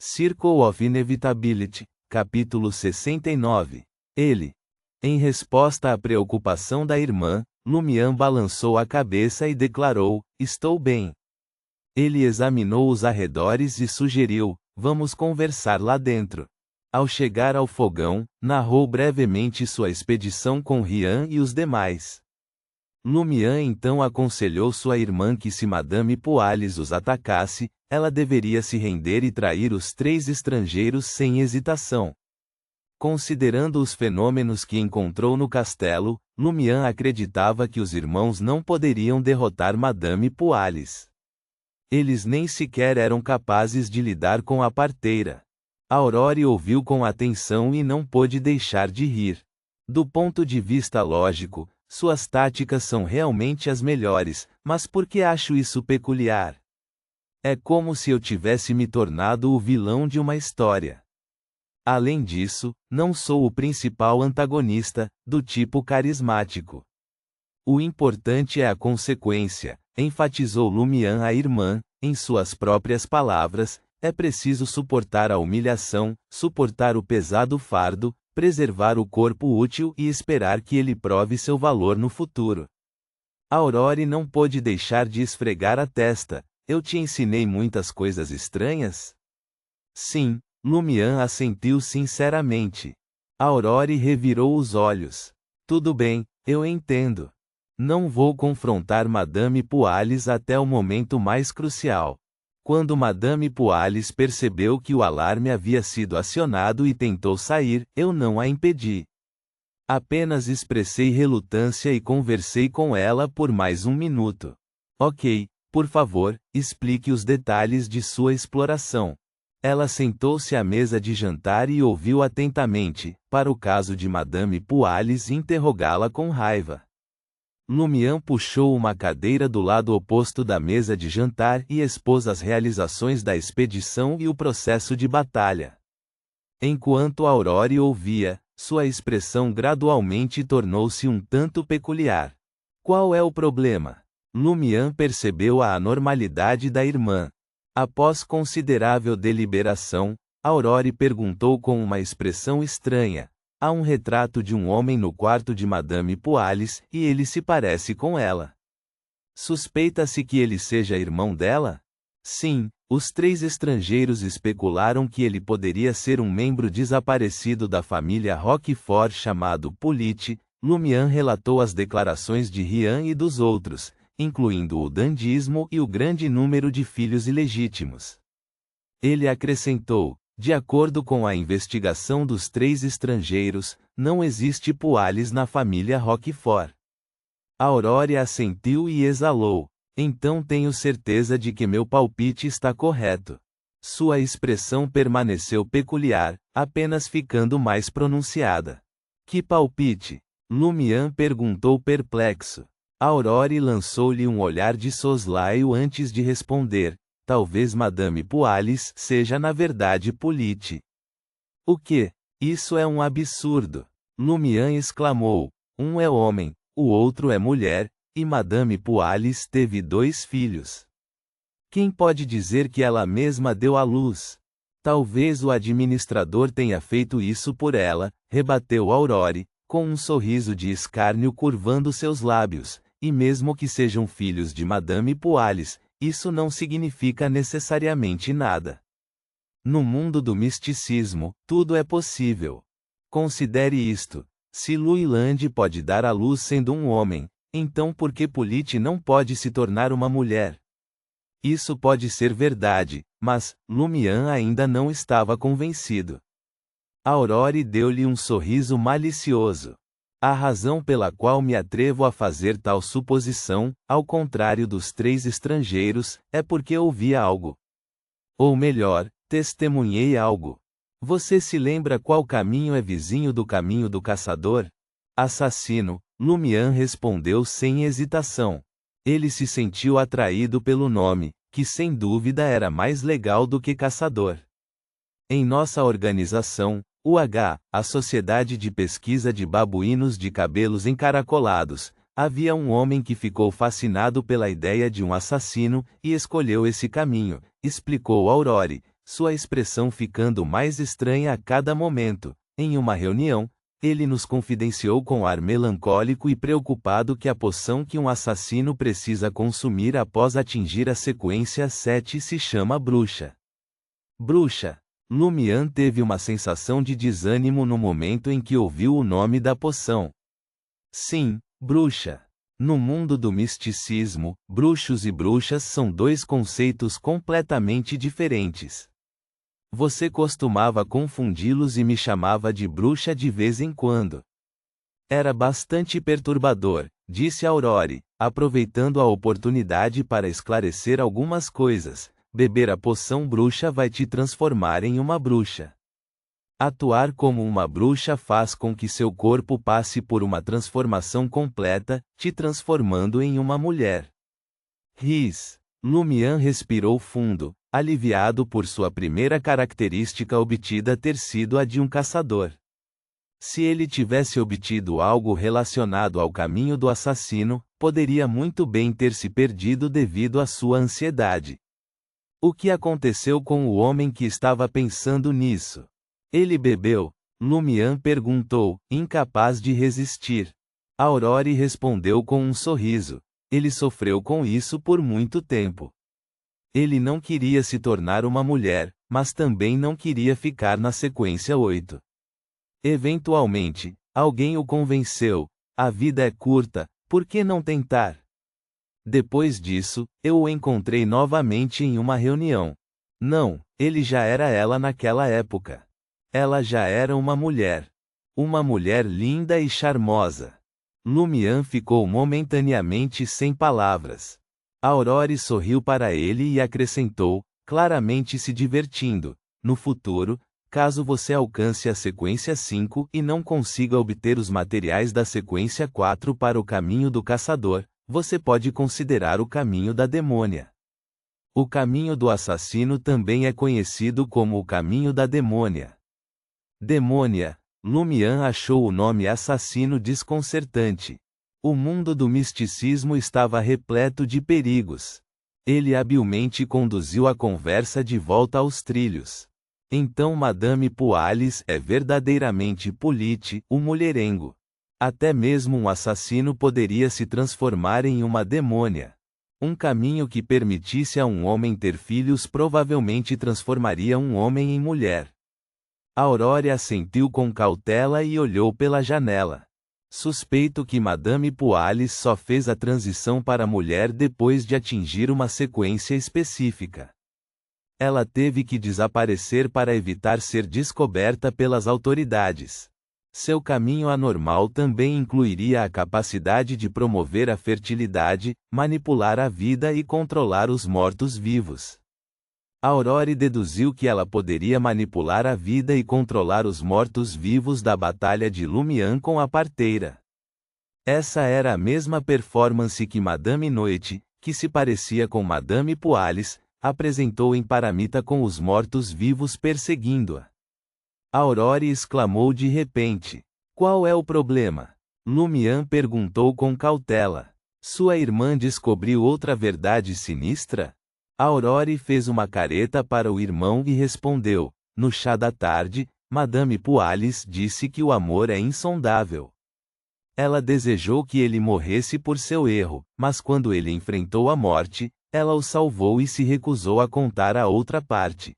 Circle of Inevitability, capítulo 69. Ele. Em resposta à preocupação da irmã, Lumian balançou a cabeça e declarou: estou bem. Ele examinou os arredores e sugeriu: vamos conversar lá dentro. Ao chegar ao fogão, narrou brevemente sua expedição com Rian e os demais. Lumian então aconselhou sua irmã que se Madame Poalis os atacasse, ela deveria se render e trair os 3 estrangeiros sem hesitação. Considerando os fenômenos que encontrou no castelo, Lumian acreditava que os irmãos não poderiam derrotar Madame Poalis. Eles nem sequer eram capazes de lidar com a parteira. Aurore ouviu com atenção e não pôde deixar de rir. Do ponto de vista lógico, suas táticas são realmente as melhores, mas por que acho isso peculiar? É como se eu tivesse me tornado o vilão de uma história. Além disso, não sou o principal antagonista, do tipo carismático. O importante é a consequência, enfatizou Lumian à irmã, em suas próprias palavras, é preciso suportar a humilhação, suportar o pesado fardo, preservar o corpo útil e esperar que ele prove seu valor no futuro. Aurore não pôde deixar de esfregar a testa. Eu te ensinei muitas coisas estranhas? Sim, Lumian assentiu sinceramente. Aurore revirou os olhos. Tudo bem, eu entendo. Não vou confrontar Madame Poalis até o momento mais crucial. Quando Madame Poalis percebeu que o alarme havia sido acionado e tentou sair, eu não a impedi. Apenas expressei relutância e conversei com ela por mais 1 minuto. Ok, por favor, explique os detalhes de sua exploração. Ela sentou-se à mesa de jantar e ouviu atentamente, para o caso de Madame Poalis interrogá-la com raiva. Lumian puxou uma cadeira do lado oposto da mesa de jantar e expôs as realizações da expedição e o processo de batalha. Enquanto Aurore ouvia, sua expressão gradualmente tornou-se um tanto peculiar. Qual é o problema? Lumian percebeu a anormalidade da irmã. Após considerável deliberação, Aurore perguntou com uma expressão estranha: há um retrato de um homem no quarto de Madame Poalis, e ele se parece com ela. Suspeita-se que ele seja irmão dela? Sim, os 3 estrangeiros especularam que ele poderia ser um membro desaparecido da família Roquefort chamado Polite. Lumian relatou as declarações de Rian e dos outros, incluindo o dandismo e o grande número de filhos ilegítimos. Ele acrescentou: de acordo com a investigação dos 3 estrangeiros, não existe Poalis na família Roquefort. Aurore assentiu e exalou. Então tenho certeza de que meu palpite está correto. Sua expressão permaneceu peculiar, apenas ficando mais pronunciada. Que palpite? Lumian perguntou perplexo. Aurore lançou-lhe um olhar de soslaio antes de responder. Talvez Madame Poalis seja na verdade Polite. O quê? Isso é um absurdo! Lumian exclamou. Um é homem, o outro é mulher, e Madame Poalis teve 2 filhos. Quem pode dizer que ela mesma deu à luz? Talvez o administrador tenha feito isso por ela, rebateu Aurore, com um sorriso de escárnio curvando seus lábios, e mesmo que sejam filhos de Madame Poalis, isso não significa necessariamente nada. No mundo do misticismo, tudo é possível. Considere isto: se Luiland pode dar à luz sendo um homem, então por que Polite não pode se tornar uma mulher? Isso pode ser verdade, mas Lumian ainda não estava convencido. Aurore deu-lhe um sorriso malicioso. A razão pela qual me atrevo a fazer tal suposição, ao contrário dos 3 estrangeiros, é porque ouvi algo. Ou melhor, testemunhei algo. Você se lembra qual caminho é vizinho do caminho do caçador? Assassino, Lumian respondeu sem hesitação. Ele se sentiu atraído pelo nome, que sem dúvida era mais legal do que caçador. Em nossa organização, a Sociedade de Pesquisa de Babuínos de Cabelos Encaracolados, havia um homem que ficou fascinado pela ideia de um assassino, e escolheu esse caminho, explicou Aurore. sua expressão ficando mais estranha a cada momento. Em uma reunião, ele nos confidenciou com ar melancólico e preocupado que a poção que um assassino precisa consumir após atingir a sequência 7 se chama bruxa. Bruxa. Lumian teve uma sensação de desânimo no momento em que ouviu o nome da poção. Sim, bruxa. No mundo do misticismo, bruxos e bruxas são dois conceitos completamente diferentes. Você costumava confundi-los e me chamava de bruxa de vez em quando. Era bastante perturbador, disse Aurore, aproveitando a oportunidade para esclarecer algumas coisas. Beber a poção bruxa vai te transformar em uma bruxa. Atuar como uma bruxa faz com que seu corpo passe por uma transformação completa, te transformando em uma mulher. Riz. Lumian respirou fundo, aliviado por sua primeira característica obtida ter sido a de um caçador. Se ele tivesse obtido algo relacionado ao caminho do assassino, poderia muito bem ter se perdido devido à sua ansiedade. O que aconteceu com o homem que estava pensando nisso? Ele bebeu? Lumian perguntou, incapaz de resistir. Aurore respondeu com um sorriso. Ele sofreu com isso por muito tempo. Ele não queria se tornar uma mulher, mas também não queria ficar na sequência 8. Eventualmente, alguém o convenceu. A vida é curta, por que não tentar? Depois disso, eu o encontrei novamente em uma reunião. Não, ele já era ela naquela época. Ela já era uma mulher. Uma mulher linda e charmosa. Lumian ficou momentaneamente sem palavras. Aurore sorriu para ele e acrescentou, claramente se divertindo. No futuro, caso você alcance a sequência 5 e não consiga obter os materiais da sequência 4 para o caminho do caçador, você pode considerar o caminho da demônia. O caminho do assassino também é conhecido como o caminho da demônia. Demônia. Lumian achou o nome assassino desconcertante. O mundo do misticismo estava repleto de perigos. Ele habilmente conduziu a conversa de volta aos trilhos. Então Madame Poalis é verdadeiramente Polite, o mulherengo. Até mesmo um assassino poderia se transformar em uma demônia. Um caminho que permitisse a um homem ter filhos provavelmente transformaria um homem em mulher. Aurore assentiu com cautela e olhou pela janela. Suspeito que Madame Poalis só fez a transição para mulher depois de atingir uma sequência específica. Ela teve que desaparecer para evitar ser descoberta pelas autoridades. Seu caminho anormal também incluiria a capacidade de promover a fertilidade, manipular a vida e controlar os mortos-vivos. Aurore deduziu que ela poderia manipular a vida e controlar os mortos-vivos da Batalha de Lumian com a parteira. Essa era a mesma performance que Madame Noite, que se parecia com Madame Poalis, apresentou em Paramita com os mortos-vivos perseguindo-a. Aurore exclamou de repente. Qual é o problema? Lumian perguntou com cautela. Sua irmã descobriu outra verdade sinistra? Aurore fez uma careta para o irmão e respondeu. No chá da tarde, Madame Poalis disse que o amor é insondável. Ela desejou que ele morresse por seu erro, mas quando ele enfrentou a morte, ela o salvou e se recusou a contar a outra parte.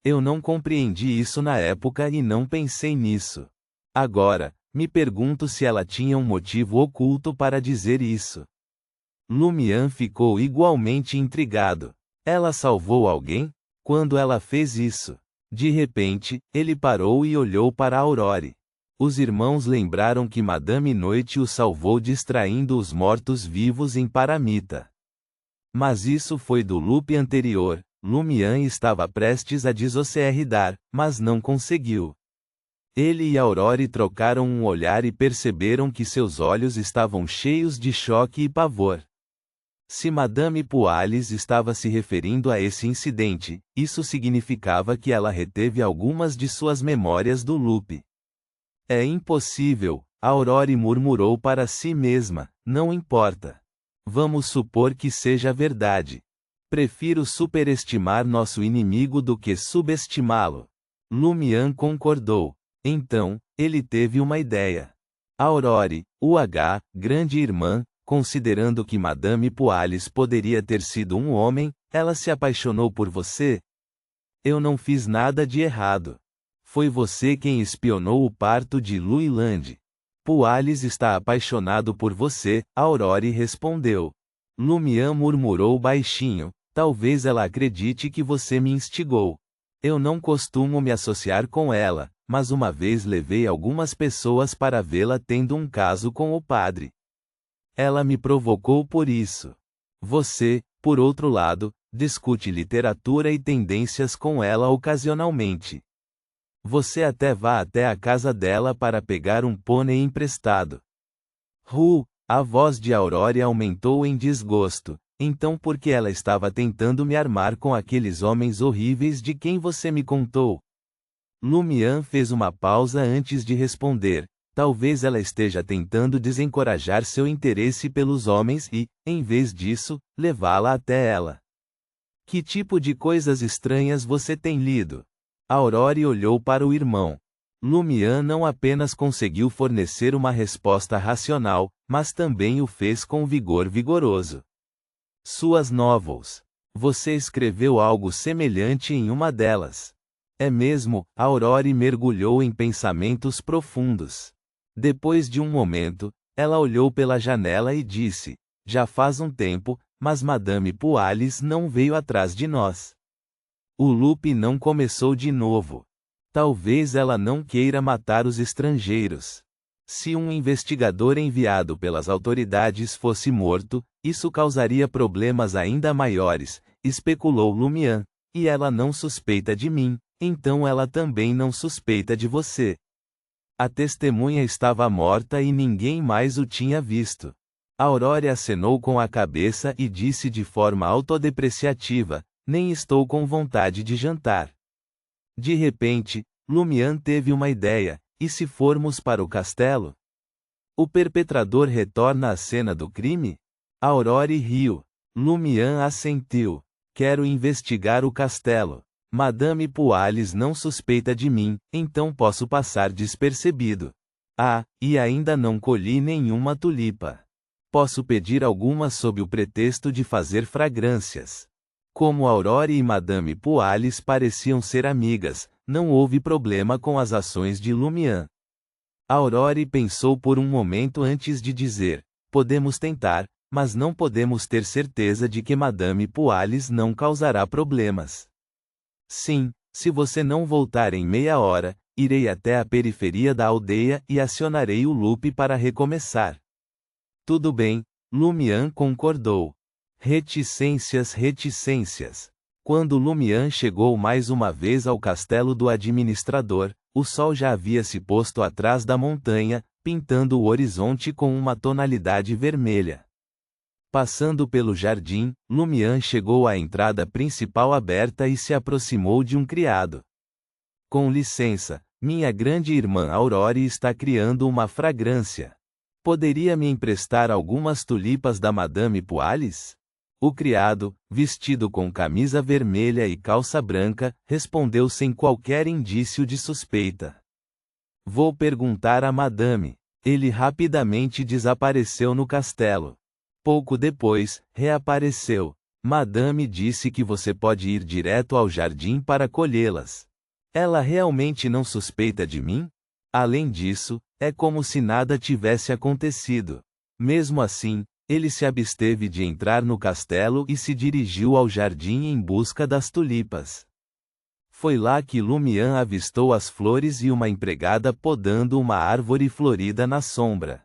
Eu não compreendi isso na época e não pensei nisso. Agora, me pergunto se ela tinha um motivo oculto para dizer isso. Lumian ficou igualmente intrigado. Ela salvou alguém? Quando ela fez isso? De repente, ele parou e olhou para Aurore. Os irmãos lembraram que Madame Noite o salvou distraindo os mortos-vivos em Paramita. Mas isso foi do loop anterior. Lumian estava prestes a desocearridar, mas não conseguiu. Ele e Aurore trocaram um olhar e perceberam que seus olhos estavam cheios de choque e pavor. Se Madame Poalis estava se referindo a esse incidente, isso significava que ela reteve algumas de suas memórias do loop. É impossível, Aurore murmurou para si mesma, não importa. Vamos supor que seja verdade. Prefiro superestimar nosso inimigo do que subestimá-lo. Lumian concordou. Então, ele teve uma ideia. Aurore, grande irmã, considerando que Madame Poalis poderia ter sido um homem, ela se apaixonou por você? Eu não fiz nada de errado. Foi você quem espionou o parto de Luiland. Poalis está apaixonado por você, Aurore respondeu. Lumian murmurou baixinho. Talvez ela acredite que você me instigou. Eu não costumo me associar com ela, mas uma vez levei algumas pessoas para vê-la tendo um caso com o padre. Ela me provocou por isso. Você, por outro lado, discute literatura e tendências com ela ocasionalmente. Você até vá até a casa dela para pegar um pônei emprestado. A voz de Aurore aumentou em desgosto. Então por que ela estava tentando me armar com aqueles homens horríveis de quem você me contou? Lumian fez uma pausa antes de responder. Talvez ela esteja tentando desencorajar seu interesse pelos homens e, em vez disso, levá-la até ela. Que tipo de coisas estranhas você tem lido? Aurore olhou para o irmão. Lumian não apenas conseguiu fornecer uma resposta racional, mas também o fez com vigor vigoroso. Suas novels. Você escreveu algo semelhante em uma delas. É mesmo? Aurore mergulhou em pensamentos profundos. Depois de um momento, ela olhou pela janela e disse: já faz um tempo, mas Madame Poalis não veio atrás de nós. O loop não começou de novo. Talvez ela não queira matar os estrangeiros. Se um investigador enviado pelas autoridades fosse morto, isso causaria problemas ainda maiores, especulou Lumian. E ela não suspeita de mim, então ela também não suspeita de você. A testemunha estava morta e ninguém mais o tinha visto. Aurore acenou com a cabeça e disse de forma autodepreciativa: nem estou com vontade de jantar. De repente, Lumian teve uma ideia. E se formos para o castelo? O perpetrador retorna à cena do crime? Aurore riu. Lumian assentiu. Quero investigar o castelo. Madame Poalis não suspeita de mim, então posso passar despercebido. E ainda não colhi nenhuma tulipa. Posso pedir algumas sob o pretexto de fazer fragrâncias. Como Aurore e Madame Poalis pareciam ser amigas, não houve problema com as ações de Lumian. Aurore pensou por um momento antes de dizer: podemos tentar, mas não podemos ter certeza de que Madame Poalis não causará problemas. Sim, se você não voltar em meia hora, irei até a periferia da aldeia e acionarei o loop para recomeçar. Tudo bem, Lumian concordou. Reticências. Quando Lumian chegou mais uma vez ao castelo do administrador, o sol já havia se posto atrás da montanha, pintando o horizonte com uma tonalidade vermelha. Passando pelo jardim, Lumian chegou à entrada principal aberta e se aproximou de um criado. Com licença, minha grande irmã Aurore está criando uma fragrância. Poderia me emprestar algumas tulipas da Madame Poalis? O criado, vestido com camisa vermelha e calça branca, respondeu sem qualquer indício de suspeita. Vou perguntar a Madame. Ele rapidamente desapareceu no castelo. Pouco depois, reapareceu. Madame disse que você pode ir direto ao jardim para colhê-las. Ela realmente não suspeita de mim? Além disso, é como se nada tivesse acontecido. Mesmo assim, ele se absteve de entrar no castelo e se dirigiu ao jardim em busca das tulipas. Foi lá que Lumian avistou as flores e uma empregada podando uma árvore florida na sombra.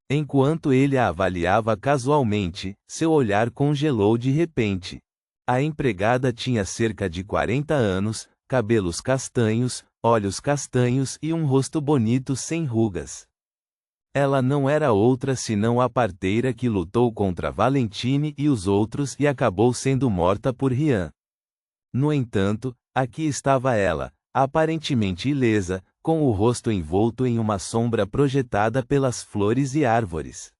Enquanto ele a avaliava casualmente, seu olhar congelou de repente. A empregada tinha cerca de 40 anos, cabelos castanhos, olhos castanhos e um rosto bonito sem rugas. Ela não era outra senão a parteira que lutou contra Valentine e os outros e acabou sendo morta por Rian. No entanto, aqui estava ela, aparentemente ilesa, com o rosto envolto em uma sombra projetada pelas flores e árvores.